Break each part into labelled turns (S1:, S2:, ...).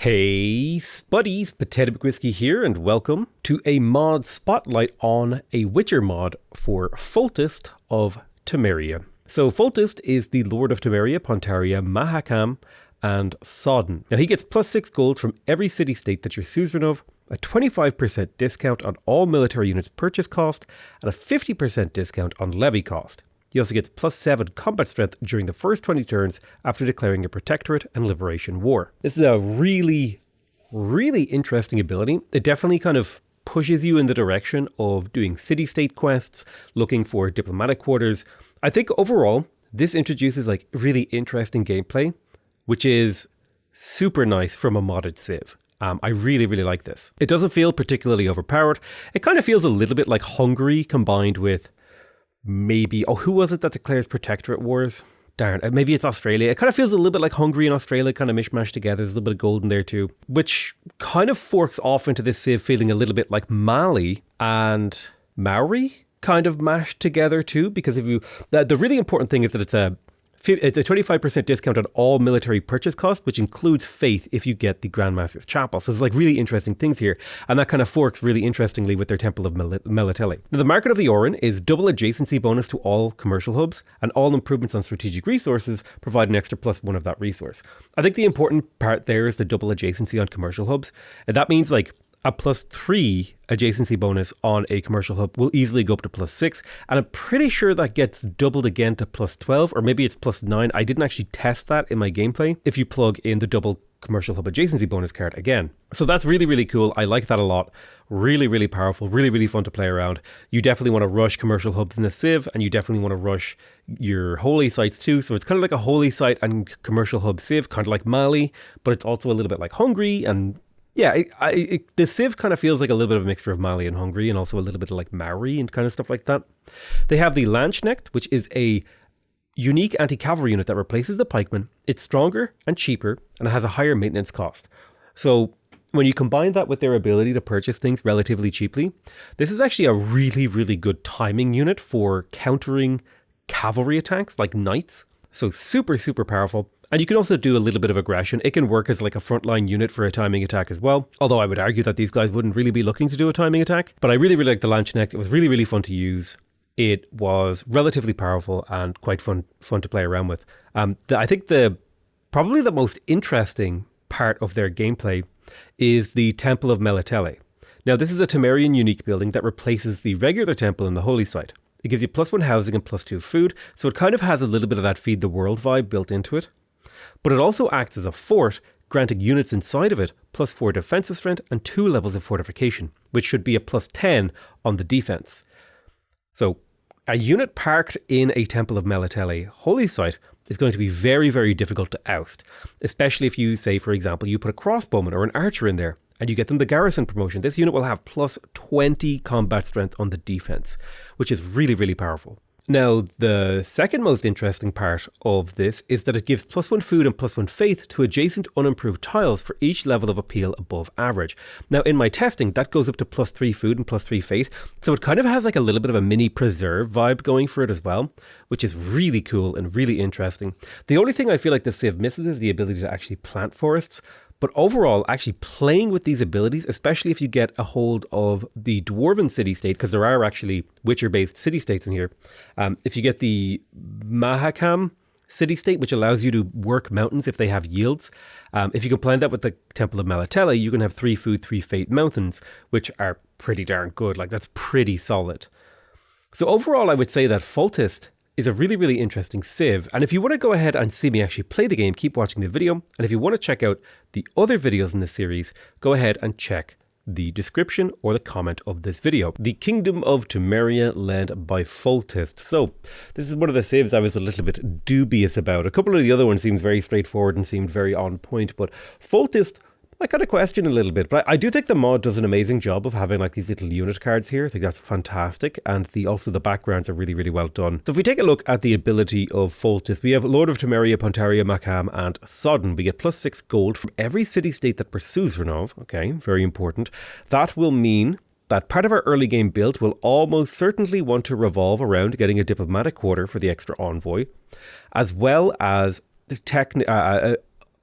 S1: Hey Spuddies, PotatoMcWhiskey here, and welcome to a mod spotlight on a Witcher mod for Foltest of Temeria. So Foltest is the Lord of Temeria, Pontaria, Mahakam, and Sodden. Now he gets plus 6 gold from every city-state that you're suzerain of, a 25% discount on all military units purchase cost, and a 50% discount on levy cost. He also gets plus 7 combat strength during the first 20 turns after declaring a protectorate and liberation war. This is a really interesting ability. It definitely kind of pushes you in the direction of doing city-state quests, looking for diplomatic quarters. I think overall, this introduces like really interesting gameplay, which is super nice from a modded civ. I really like this. It doesn't feel particularly overpowered. It kind of feels a little bit like Hungary combined with maybe, who was it that declares protectorate wars? Darn, maybe it's Australia. It kind of feels a little bit like Hungary and Australia kind of mishmashed together. There's a little bit of gold in there too, which kind of forks off into this civ feeling a little bit like Mali and Maori kind of mashed together too, because if you, the really important thing is that it's a 25% discount on all military purchase costs, which includes faith if you get the Grandmaster's Chapel. So there's like really interesting things here. And that kind of forks really interestingly with their Temple of Melitele. Now, the Market of the Orin is double adjacency bonus to all commercial hubs, and all improvements on strategic resources provide an extra +1 of that resource. I think the important part there is the double adjacency on commercial hubs. And that means like a +3 adjacency bonus on a commercial hub will easily go up to +6. And I'm pretty sure that gets doubled again to +12, or maybe it's +9. I didn't actually test that in my gameplay if you plug in the double commercial hub adjacency bonus card again. So that's really cool. I like that a lot. Really powerful, really fun to play around. You definitely want to rush commercial hubs in a civ, and you definitely want to rush your holy sites too. So it's kind of like a holy site and commercial hub civ, kind of like Mali, but it's also a little bit like Hungary. And yeah, the civ kind of feels like a little bit of a mixture of Mali and Hungary, and also a little bit of like Maori and kind of stuff like that. They have the Landsknecht, which is a unique anti-cavalry unit that replaces the pikeman. It's stronger and cheaper, and it has a higher maintenance cost. So when you combine that with their ability to purchase things relatively cheaply, this is actually a really good timing unit for countering cavalry attacks like knights. So super powerful. And you can also do a little bit of aggression. It can work as like a frontline unit for a timing attack as well. Although I would argue that these guys wouldn't really be looking to do a timing attack. But I really like the Landsknecht. It was really fun to use. It was relatively powerful and quite fun to play around with. I think probably the most interesting part of their gameplay is the Temple of Melitele. Now this is a Temerian unique building that replaces the regular temple in the holy site. It gives you +1 housing and +2 food, so it kind of has a little bit of that feed the world vibe built into it. But it also acts as a fort, granting units inside of it +4 defensive strength and 2 levels of fortification, which should be a +10 on the defense. So a unit parked in a Temple of Melitele holy site is going to be very difficult to oust, especially if you say, for example, you put a crossbowman or an archer in there and you get them the garrison promotion. This unit will have +20 combat strength on the defense, which is really powerful. Now, the second most interesting part of this is that it gives +1 food and +1 faith to adjacent unimproved tiles for each level of appeal above average. Now, in my testing, that goes up to +3 food and +3 faith, so it kind of has like a little bit of a mini preserve vibe going for it as well, which is really cool and really interesting. The only thing I feel like the civ misses is the ability to actually plant forests. But overall, actually playing with these abilities, especially if you get a hold of the Dwarven city-state, because there are actually Witcher-based city-states in here. If you get the Mahakam city-state, which allows you to work mountains if they have yields. If you combine that with the Temple of Melitele, you can have 3 food, 3 fate mountains, which are pretty darn good. Like, that's pretty solid. So overall, I would say that Foltest is a really interesting civ. And if you want to go ahead and see me actually play the game, keep watching the video. And if you want to check out the other videos in this series, go ahead and check the description or the comment of this video. The Kingdom of Temeria led by Foltest. So this is one of the civs I was a little bit dubious about. A couple of the other ones seemed very straightforward and seemed very on point, but Foltest, I kind of question a little bit, but I do think the mod does an amazing job of having like these little unit cards here. I think that's fantastic, and also the backgrounds are really well done. So if we take a look at the ability of Foltest, we have Lord of Temeria, Pontaria, Mahakam, and Sodden. We get +6 gold from every city-state that we're suzerain of. Okay, very important. That will mean that part of our early game build will almost certainly want to revolve around getting a diplomatic quarter for the extra envoy, as well as the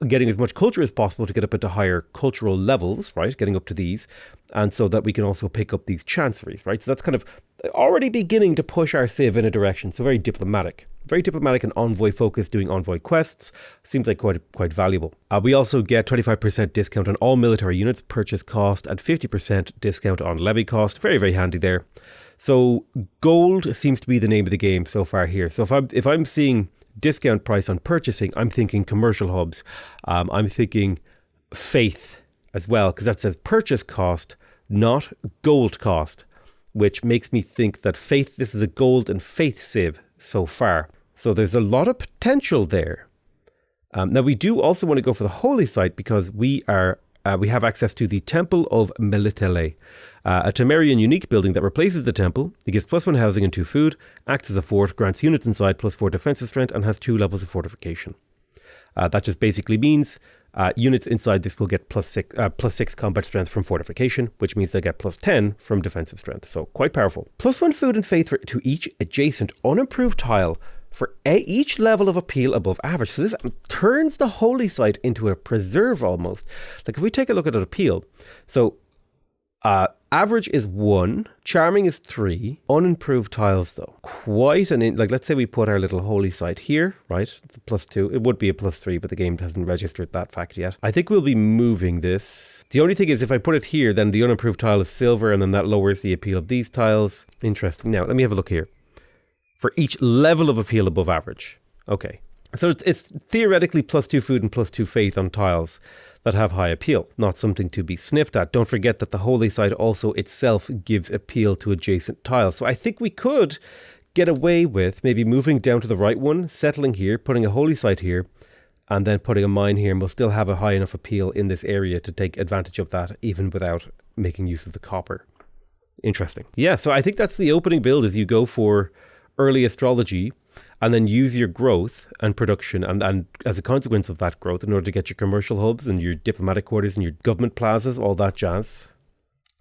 S1: getting as much culture as possible to get up into higher cultural levels, right? Getting up to these. And so that we can also pick up these chanceries, right? So that's kind of already beginning to push our civ in a direction. So very diplomatic. Very diplomatic and envoy focused, doing envoy quests. Seems like quite valuable. We also get 25% discount on all military units, purchase cost, and 50% discount on levy cost. Very, very handy there. So gold seems to be the name of the game so far here. So if I'm seeing discount price on purchasing, I'm thinking commercial hubs. I'm thinking faith as well, because that says purchase cost, not gold cost, which makes me think that faith, this is a gold and faith civ so far. So there's a lot of potential there. Now we do also want to go for the holy site because we have access to the Temple of Melitele, a Temerian unique building that replaces the temple. It gives +1 housing and 2 food, acts as a fort, grants units inside +4 defensive strength, and has 2 levels of fortification. That just basically means units inside this will get +6 combat strength from fortification, which means they get +10 from defensive strength. So quite powerful. +1 food and faith to each adjacent unimproved tile for each level of appeal above average. So this turns the holy site into a preserve almost. Like if we take a look at an appeal, so average is 1, charming is 3, unimproved tiles though. Quite like let's say we put our little holy site here, right? It's a +2. It would be a +3, but the game hasn't registered that fact yet. I think we'll be moving this. The only thing is if I put it here, then the unimproved tile is silver and then that lowers the appeal of these tiles. Interesting. Now, let me have a look here. For each level of appeal above average. Okay. So it's theoretically +2 food and +2 faith on tiles that have high appeal, not something to be sniffed at. Don't forget that the holy site also itself gives appeal to adjacent tiles. So I think we could get away with maybe moving down to the right one, settling here, putting a holy site here, and then putting a mine here, and we'll still have a high enough appeal in this area to take advantage of that, even without making use of the copper. Interesting. Yeah, so I think that's the opening build, is you go for early astrology, and then use your growth and production and as a consequence of that growth in order to get your commercial hubs and your diplomatic quarters and your government plazas, all that jazz.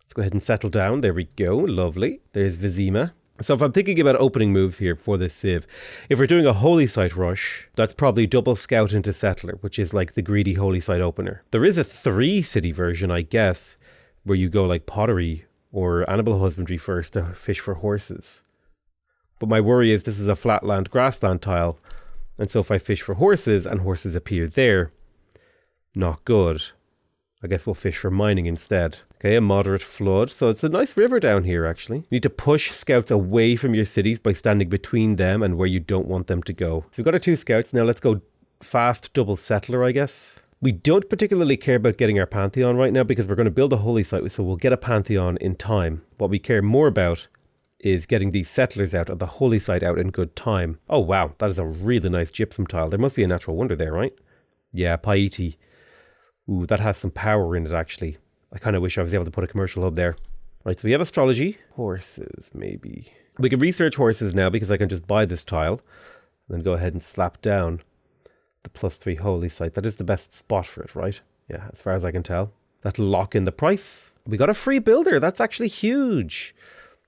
S1: Let's go ahead and settle down. There we go. Lovely. There's Vizima. So if I'm thinking about opening moves here for this civ, if we're doing a holy site rush, that's probably double scout into settler, which is like the greedy holy site opener. There is a 3-city version, I guess, where you go like pottery or animal husbandry first to fish for horses. But my worry is this is a flatland grassland tile. And so if I fish for horses and horses appear there, not good. I guess we'll fish for mining instead. Okay, a moderate flood. So it's a nice river down here, actually. You need to push scouts away from your cities by standing between them and where you don't want them to go. So we've got our 2 scouts. Now let's go fast double settler, I guess. We don't particularly care about getting our pantheon right now because we're going to build a holy site, so we'll get a pantheon in time. What we care more about is getting these settlers out of the holy site out in good time. Oh wow, that is a really nice gypsum tile. There must be a natural wonder there, right? Yeah, Paiti. Ooh, that has some power in it actually. I kind of wish I was able to put a commercial hub there. Right, so we have astrology. Horses, maybe. We can research horses now because I can just buy this tile and then go ahead and slap down the +3 holy site. That is the best spot for it, right? Yeah, as far as I can tell. That'll lock in the price. We got a free builder. That's actually huge.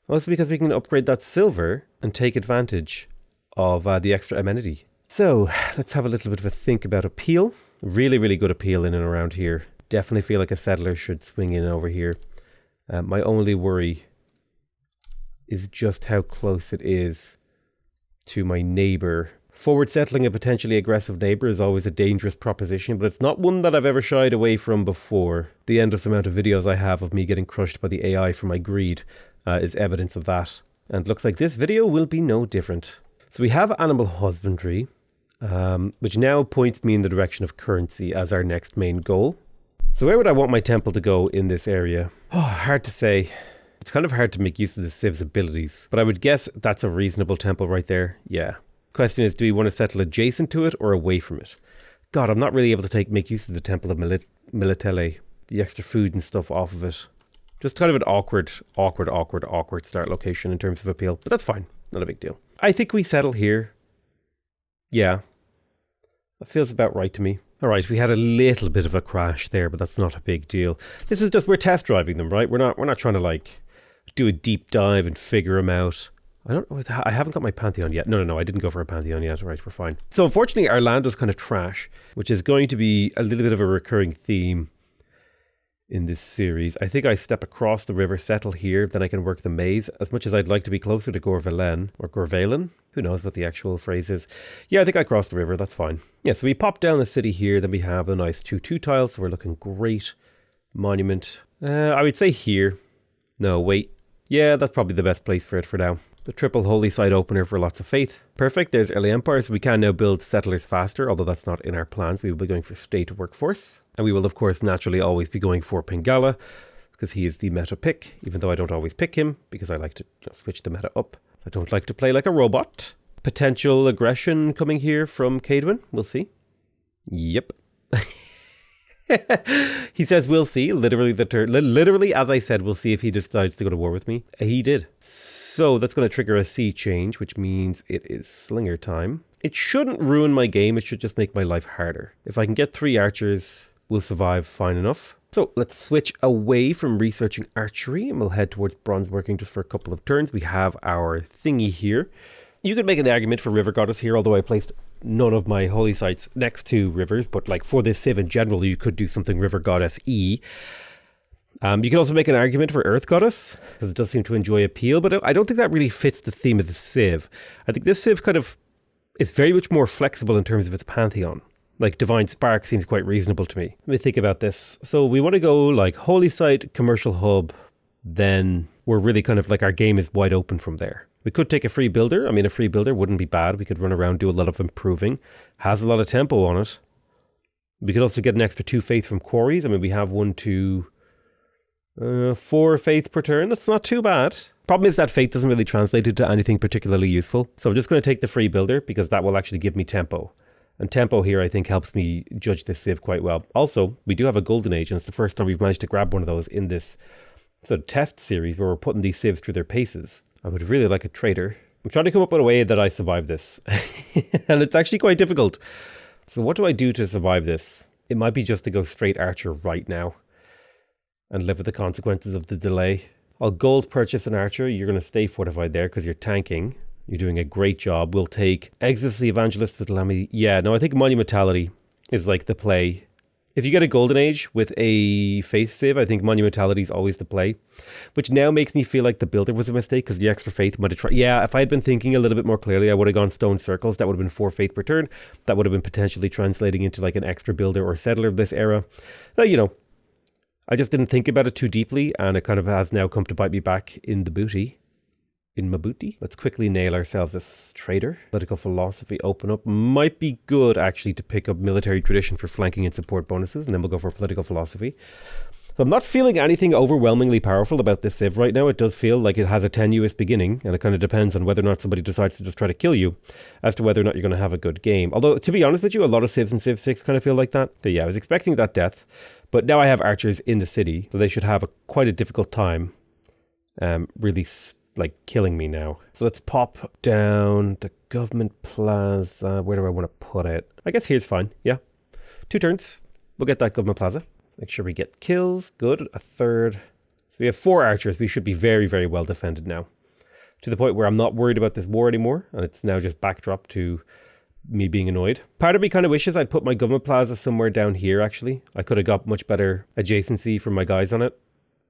S1: Also because we can upgrade that silver and take advantage of the extra amenity. So let's have a little bit of a think about appeal. Really, really good appeal in and around here. Definitely feel like a settler should swing in over here. My only worry is just how close it is to my neighbor. Forward settling a potentially aggressive neighbor is always a dangerous proposition, but it's not one that I've ever shied away from before. The endless amount of videos I have of me getting crushed by the AI for my greed is evidence of that. And looks like this video will be no different. So we have animal husbandry, which now points me in the direction of currency as our next main goal. So where would I want my temple to go in this area? Oh, hard to say. It's kind of hard to make use of the civ's abilities, but I would guess that's a reasonable temple right there. Yeah. Question is, do we want to settle adjacent to it or away from it? God, I'm not really able to make use of the Temple of Melitele, the extra food and stuff off of it. Just kind of an awkward start location in terms of appeal, but that's fine. Not a big deal. I think we settle here. Yeah. That feels about right to me. All right, we had a little bit of a crash there, but that's not a big deal. This is just, we're test driving them, right? We're not trying to like do a deep dive and figure them out. I haven't got my Pantheon yet. No, I didn't go for a Pantheon yet. All right, we're fine. So unfortunately, our land was kind of trash, which is going to be a little bit of a recurring theme in this series. I think I step across the river, settle here, then I can work the maze. As much as I'd like to be closer to Gorvalen or Gorvalen, who knows what the actual phrase is. Yeah, I think I crossed the river. That's fine. Yeah, so we pop down the city here. Then we have a nice 2-2 tile, so we're looking great. Monument. I would say here. No, wait. Yeah, that's probably the best place for it for now. The triple holy site opener for lots of faith. Perfect. There's early empire, so we can now build settlers faster, although that's not in our plans. We will be going for state workforce. And we will, of course, naturally always be going for Pingala, because he is the meta pick, even though I don't always pick him, because I like to just switch the meta up. I don't like to play like a robot. Potential aggression coming here from Cadwin. We'll see. Yep. He says we'll see. Literally, as I said, we'll see if he decides to go to war with me. He did. So that's going to trigger a sea change, which means it is slinger time. It shouldn't ruin my game. It should just make my life harder. If I can get 3 archers, we'll survive fine enough. So let's switch away from researching archery and we'll head towards bronzeworking just for a couple of turns. We have our thingy here. You could make an argument for River Goddess here, although I placed none of my holy sites next to rivers. But like for this civ in general, you could do something River Goddess E. You can also make an argument for Earth Goddess, because it does seem to enjoy appeal, but I don't think that really fits the theme of the civ. I think this civ kind of is very much more flexible in terms of its pantheon. Like Divine Spark seems quite reasonable to me. Let me think about this. So we want to go like holy site, commercial hub, then we're really kind of like our game is wide open from there. We could take a free builder. I mean, a free builder wouldn't be bad. We could run around, do a lot of improving. Has a lot of tempo on it. We could also get an extra 2 faith from quarries. I mean, we have 1, 2... 4 faith per turn. That's not too bad. Problem is that faith doesn't really translate into anything particularly useful. So I'm just going to take the free builder because that will actually give me tempo. And tempo here I think helps me judge this civ quite well. Also, we do have a golden age and it's the first time we've managed to grab one of those in this sort of test series where we're putting these civs through their paces. I would really like a trader. I'm trying to come up with a way that I survive this. And it's actually quite difficult. So what do I do to survive this? It might be just to go straight archer right now and live with the consequences of the delay. I'll gold purchase an archer. You're going to stay fortified there because you're tanking. You're doing a great job. We'll take Exodus the Evangelist with Lamy. Yeah, no, I think Monumentality is like the play. If you get a golden age with a faith civ, I think Monumentality is always the play. Which now makes me feel like the builder was a mistake because the extra faith might have tried. Yeah, if I had been thinking a little bit more clearly, I would have gone stone circles. That would have been 4 faith per turn. That would have been potentially translating into like an extra builder or settler of this era. You know, I just didn't think about it too deeply, and it kind of has now come to bite me back in the booty. In my booty. Let's quickly nail ourselves a trader. Political philosophy open up. Might be good, actually, to pick up military tradition for flanking and support bonuses, and then we'll go for political philosophy. So I'm not feeling anything overwhelmingly powerful about this civ right now. It does feel like it has a tenuous beginning, and it kind of depends on whether or not somebody decides to just try to kill you as to whether or not you're going to have a good game. Although, to be honest with you, a lot of civs in Civ 6 kind of feel like that. So yeah, I was expecting that death. But now I have archers in the city, so they should have quite a difficult time really like killing me now. So let's pop down the government plaza. Where do I want to put it? I guess here's fine. Yeah. 2 turns. We'll get that government plaza. Make sure we get kills. Good. A third. So we have 4 archers. We should be very, very well defended now. To the point where I'm not worried about this war anymore. And it's now just backdrop to me being annoyed. Part of me kind of wishes I'd put my government plaza somewhere down here, actually. I could have got much better adjacency from my guys on it.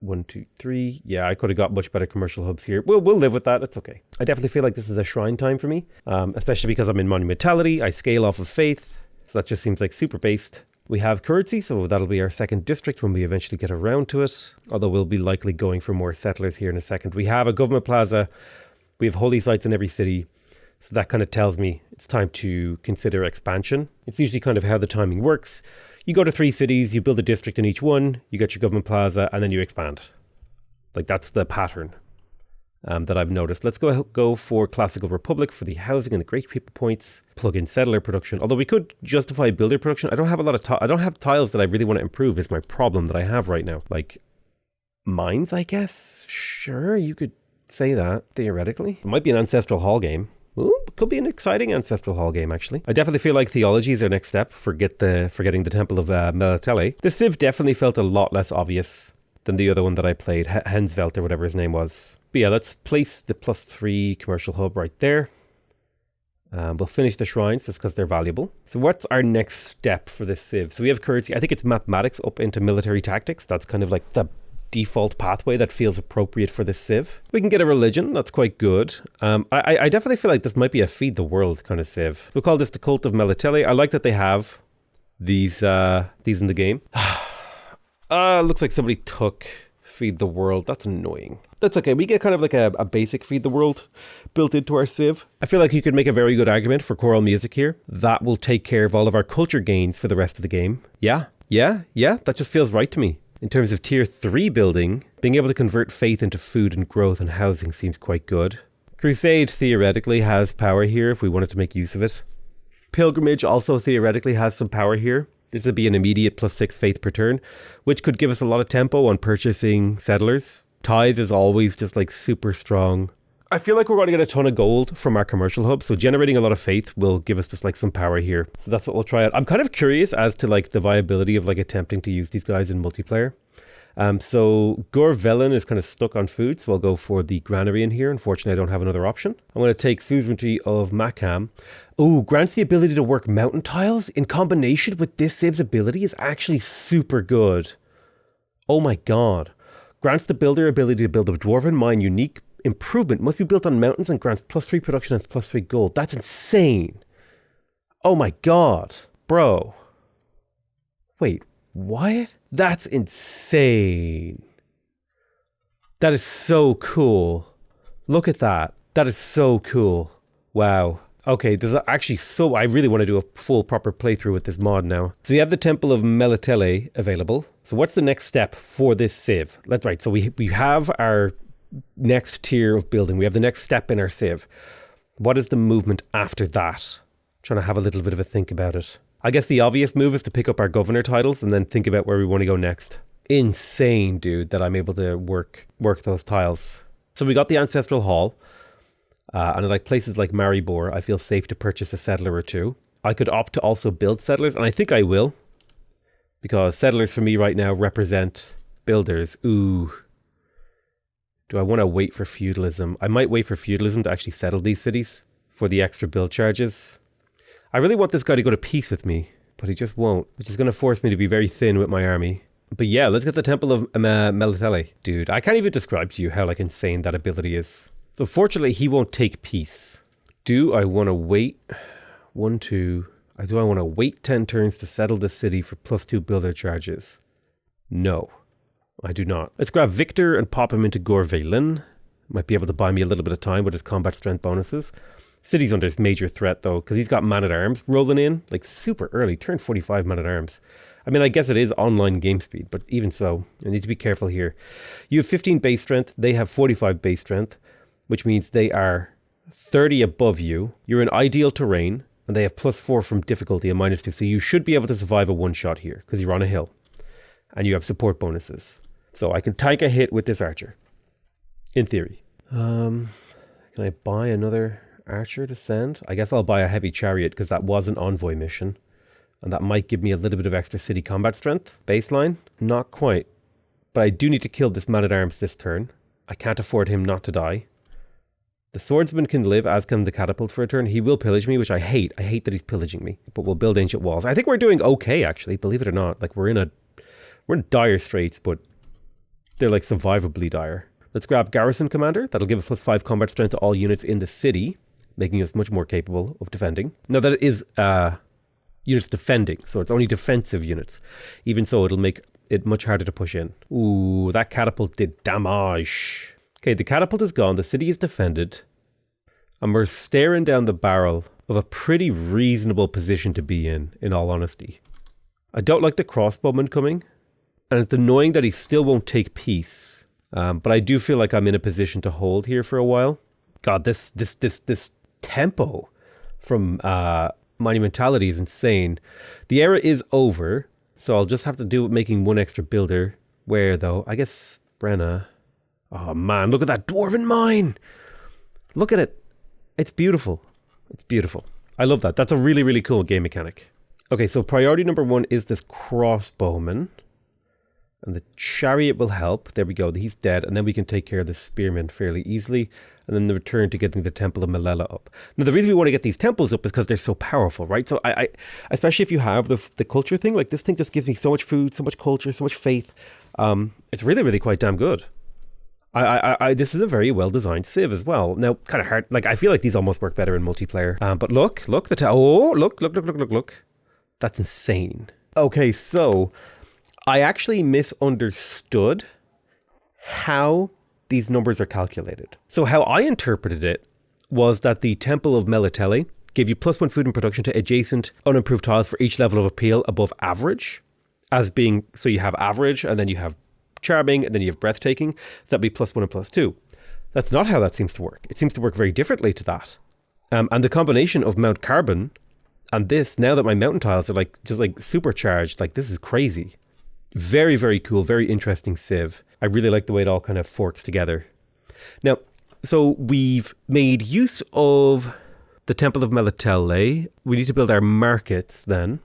S1: 1, 2, 3. Yeah, I could have got much better commercial hubs here. We'll live with that. It's okay. I definitely feel like this is a shrine time for me, especially because I'm in Monumentality. I scale off of faith. So that just seems like super based. We have currency, so that'll be our second district when we eventually get around to it. Although we'll be likely going for more settlers here in a second. We have a government plaza. We have holy sites in every city. So that kind of tells me it's time to consider expansion. It's usually kind of how the timing works. You go to 3 cities, you build a district in each one, you get your government plaza, and then you expand. Like that's the pattern that I've noticed. Let's go for Classical Republic for the housing and the great people points. Plug in settler production. Although we could justify builder production. I don't have a lot of I don't have tiles that I really want to improve is my problem that I have right now. Like mines, I guess. Sure, you could say that theoretically. It might be an Ancestral Hall game. Ooh, could be an exciting Ancestral Hall game, actually. I definitely feel like theology is our next step. Forgetting the Temple of Melatele. This civ definitely felt a lot less obvious than the other one that I played, Hensvelt or whatever his name was. But yeah, let's place the +3 commercial hub right there. We'll finish the shrines just because they're valuable. So what's our next step for this civ? So we have currency. I think it's mathematics up into military tactics. That's kind of like the default pathway that feels appropriate for this civ. We can get a religion. That's quite good. I definitely feel like this might be a feed the world kind of civ. We'll call this the Cult of Melitele. I like that they have these in the game. Looks like somebody took feed the world. That's annoying. That's okay. We get kind of like a basic feed the world built into our civ. I feel like you could make a very good argument for choral music here. That will take care of all of our culture gains for the rest of the game. Yeah. That just feels right to me. In terms of tier 3 building, being able to convert faith into food and growth and housing seems quite good. Crusade theoretically has power here if we wanted to make use of it. Pilgrimage also theoretically has some power here. This would be an immediate +6 faith per turn, which could give us a lot of tempo on purchasing settlers. Tithe is always just like super strong. I feel like we're going to get a ton of gold from our commercial hub, so generating a lot of faith will give us just like some power here. So that's what we'll try out. I'm kind of curious as to like the viability of like attempting to use these guys in multiplayer. So Gorvelin is kind of stuck on food, so I'll go for the granary in here. Unfortunately, I don't have another option. I'm going to take Suzerainty of Macam. Oh, grants the ability to work mountain tiles in combination with this civ's ability is actually super good. Oh my god. Grants the builder ability to build a dwarven mine. Unique improvement must be built on mountains and grants +3 production and +3 gold. That's insane. Oh my god. Bro. Wait, what? That's insane. That is so cool. Look at that. That is so cool. Wow. Okay, there's actually I really want to do a full proper playthrough with this mod now. So we have the Temple of Melitele available. So what's the next step for this civ? Right, so we have our next tier of building. We have the next step in our civ. What is the movement after that? I'm trying to have a little bit of a think about it. I guess the obvious move is to pick up our governor titles and then think about where we want to go next. Insane, dude, that I'm able to work those tiles. So we got the Ancestral Hall. And like places like Maribor, I feel safe to purchase a settler or two. I could opt to also build settlers, and I think I will. Because settlers for me right now represent builders. Ooh. Do I want to wait for feudalism? I might wait for feudalism to actually settle these cities for the extra build charges. I really want this guy to go to peace with me, but he just won't, which is going to force me to be very thin with my army. But yeah, let's get the Temple of Melitele. Dude, I can't even describe to you how like insane that ability is. So fortunately, he won't take peace. Do I want to wait? Do I want to wait 10 turns to settle the city for +2 builder charges? No, I do not. Let's grab Victor and pop him into Gorvelin. Might be able to buy me a little bit of time with his combat strength bonuses. City's under major threat though, because he's got man-at-arms rolling in, like super early, turn 45 man-at-arms. I mean, I guess it is online game speed, but even so, I need to be careful here. You have 15 base strength, they have 45 base strength, which means they are 30 above you. You're in ideal terrain, and they have +4 from difficulty and -2. So you should be able to survive a one-shot here, because you're on a hill. And you have support bonuses. So I can take a hit with this archer. In theory. Can I buy another archer to send? I guess I'll buy a heavy chariot, because that was an envoy mission. And that might give me a little bit of extra city combat strength. Baseline? Not quite. But I do need to kill this man-at-arms this turn. I can't afford him not to die. The swordsman can live, as can the catapult for a turn. He will pillage me, which I hate. I hate that he's pillaging me. But we'll build ancient walls. I think we're doing okay, actually, believe it or not. Like, we're in dire straits, but they're like survivably dire. Let's grab Garrison Commander. That'll give us +5 combat strength to all units in the city, making us much more capable of defending. Now, that is units defending, so it's only defensive units. Even so, it'll make it much harder to push in. Ooh, that catapult did damage. Okay, the catapult is gone, the city is defended, and we're staring down the barrel of a pretty reasonable position to be in all honesty. I don't like the crossbowman coming, and it's annoying that he still won't take peace, but I do feel like I'm in a position to hold here for a while. God, this tempo from Monumentality is insane. The era is over, so I'll just have to do with making one extra builder. Where, though? I guess Brenna. Oh man, look at that dwarven mine! Look at it. It's beautiful. It's beautiful. I love that. That's a really, really cool game mechanic. Okay, so priority number 1 is this crossbowman. And the chariot will help. There we go. He's dead. And then we can take care of the spearman fairly easily. And then the return to getting the Temple of Malala up. Now, the reason we want to get these temples up is because they're so powerful, right? So I especially if you have the culture thing, like this thing just gives me so much food, so much culture, so much faith. It's really, really quite damn good. This is a very well-designed civ as well. Now, kind of hard. Like, I feel like these almost work better in multiplayer. But look. Look. That's insane. Okay, so I actually misunderstood how these numbers are calculated. So how I interpreted it was that the Temple of Melitele gave you +1 food and production to adjacent unimproved tiles for each level of appeal above average, as being, so you have average and then you have charming and then you have breathtaking. So that'd be +1 and +2. That's not how that seems to work. It seems to work very differently to that. And the combination of Mount Carbon and this, now that my mountain tiles are like just like supercharged, like this is crazy. Very, very cool. Very interesting civ. I really like the way it all kind of forks together. Now, so we've made use of the Temple of Melitele. We need to build our markets then.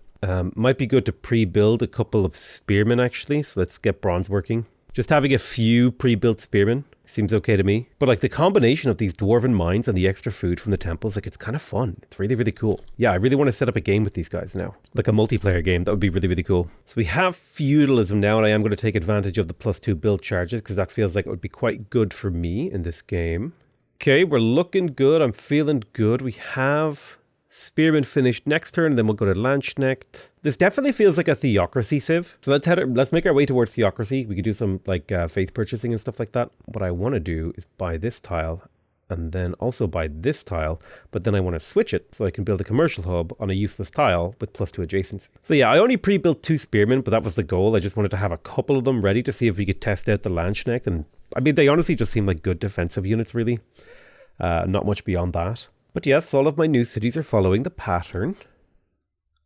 S1: Might be good to pre-build a couple of spearmen actually. So let's get Bronzeworking. Just having a few pre-built spearmen seems okay to me. But like the combination of these dwarven mines and the extra food from the temples, like it's kind of fun. It's really, really cool. Yeah, I really want to set up a game with these guys now. Like a multiplayer game. That would be really, really cool. So we have feudalism now, and I am going to take advantage of the +2 build charges because that feels like it would be quite good for me in this game. Okay, we're looking good. I'm feeling good. We have Spearman finished next turn, then we'll go to Landsknecht. This definitely feels like a theocracy civ. So let's make our way towards theocracy. We could do some like faith purchasing and stuff like that. What I want to do is buy this tile and then also buy this tile, but then I want to switch it so I can build a commercial hub on a useless tile with +2 adjacency. So yeah, I only pre-built 2 spearmen, but that was the goal. I just wanted to have a couple of them ready to see if we could test out the Landsknecht. And I mean, they honestly just seem like good defensive units, really. Not much beyond that. But yes, all of my new cities are following the pattern.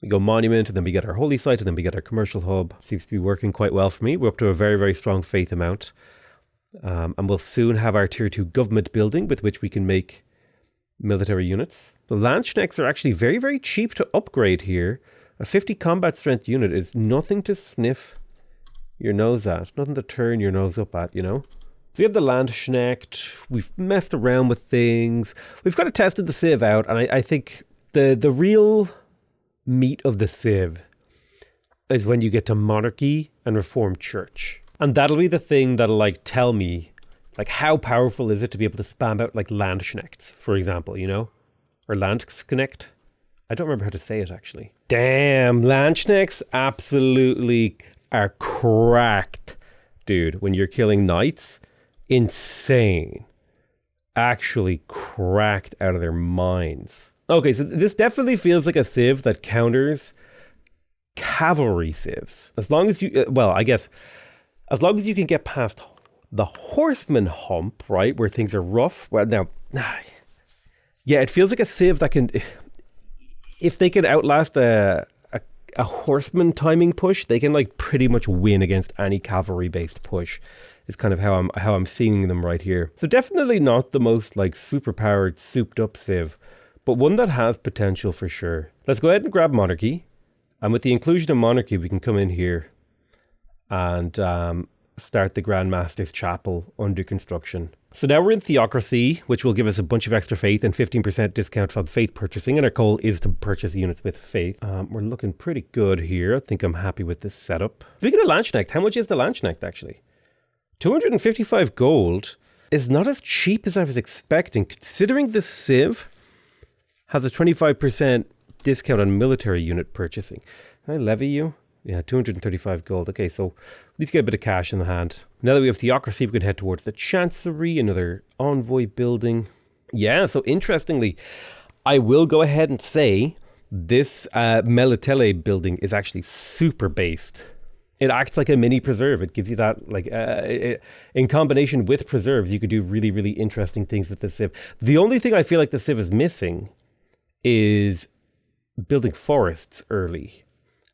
S1: We go monument, and then we get our holy site, and then we get our commercial hub. Seems to be working quite well for me. We're up to a very, very strong faith amount. And we'll soon have our tier 2 government building with which we can make military units. The Landsknechts are actually very, very cheap to upgrade here. A 50 combat strength unit is nothing to sniff your nose at. Nothing to turn your nose up at, you know? So we have the Landsknecht. We've messed around with things. We've kind of tested the civ out, and I think the real meat of the civ is when you get to monarchy and reformed church. And that'll be the thing that'll like tell me like how powerful is it to be able to spam out like Landsknechts, for example, you know? Or Landsknecht. I don't remember how to say it actually. Damn, Landsknechts absolutely are cracked, dude. When you're killing knights, insane. Actually cracked out of their minds. Okay, so this definitely feels like a civ that counters cavalry civs. As long as you, well, I guess, as long as you can get past the horseman hump, right, where things are rough. Well, now, yeah, it feels like a civ that can, if they can outlast a horseman timing push, they can like pretty much win against any cavalry-based push. Is kind of how I'm seeing them right here. So definitely not the most like super-powered, souped-up civ, but one that has potential for sure. Let's go ahead and grab monarchy, and with the inclusion of monarchy, we can come in here and start the Grand Master's Chapel under construction. So now we're in theocracy, which will give us a bunch of extra faith and 15% discount on faith purchasing, and our goal is to purchase units with faith. We're looking pretty good here. I think I'm happy with this setup. Speaking of Landsknecht, how much is the Landsknecht actually? 255 gold is not as cheap as I was expecting, considering this civ has a 25% discount on military unit purchasing. Can I levy you? Yeah, 235 gold. Okay, so we need to get a bit of cash in the hand. Now that we have theocracy, we can head towards the Chancery, another envoy building. Yeah, so interestingly, I will go ahead and say this Melitele building is actually super based. It acts like a mini preserve. It gives you that, like, in combination with preserves, you could do really, really interesting things with the civ. The only thing I feel like the civ is missing is building forests early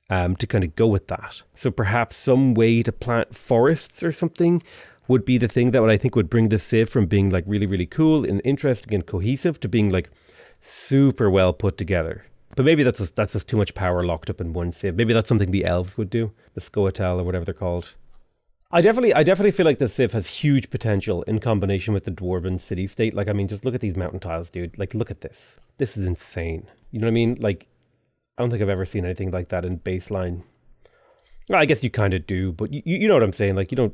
S1: to kind of go with that. So perhaps some way to plant forests or something would be the thing that I think would bring the civ from being like really, really cool and interesting and cohesive to being like super well put together. But maybe that's just too much power locked up in one civ. Maybe that's something the elves would do. The Scoia'tael or whatever they're called. I definitely feel like the Civ has huge potential in combination with the Dwarven city state. Like, I mean, just look at these mountain tiles, dude. Like, look at this. This is insane. You know what I mean? Like, I don't think I've ever seen anything like that in baseline. Well, I guess you kind of do, but you know what I'm saying. Like, you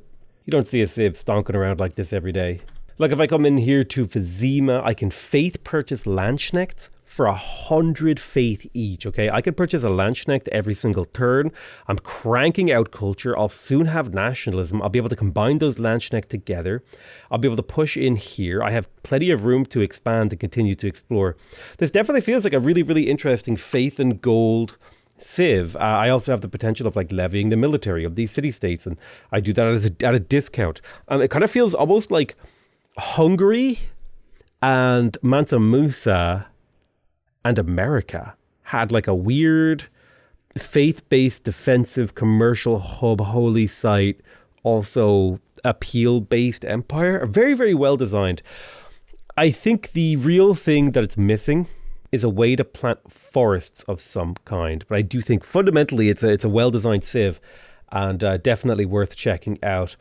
S1: don't see a Civ stonking around like this every day. Like, if I come in here to Vizima, I can faith purchase Landsknechts for 100 faith each, okay? I can purchase a Landsknecht every single turn. I'm cranking out culture. I'll soon have nationalism. I'll be able to combine those Landsknecht together. I'll be able to push in here. I have plenty of room to expand and continue to explore. This definitely feels like a really, really interesting faith and gold Civ. I also have the potential of like levying the military of these city-states, and I do that at a discount. It kind of feels almost like Hungary and Mansa Musa and America had like a weird faith-based defensive commercial hub holy site, also appeal-based empire. Very, very well designed. I think the real thing that it's missing is a way to plant forests of some kind. But I do think fundamentally it's a well-designed Civ, and definitely worth checking out.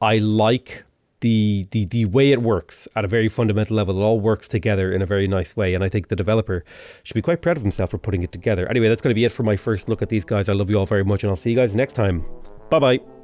S1: I like the way it works at a very fundamental level. It all works together in a very nice way, and I think the developer should be quite proud of himself for putting it together. Anyway, that's going to be it for my first look at these guys. I love you all very much, and I'll see you guys next time. Bye bye.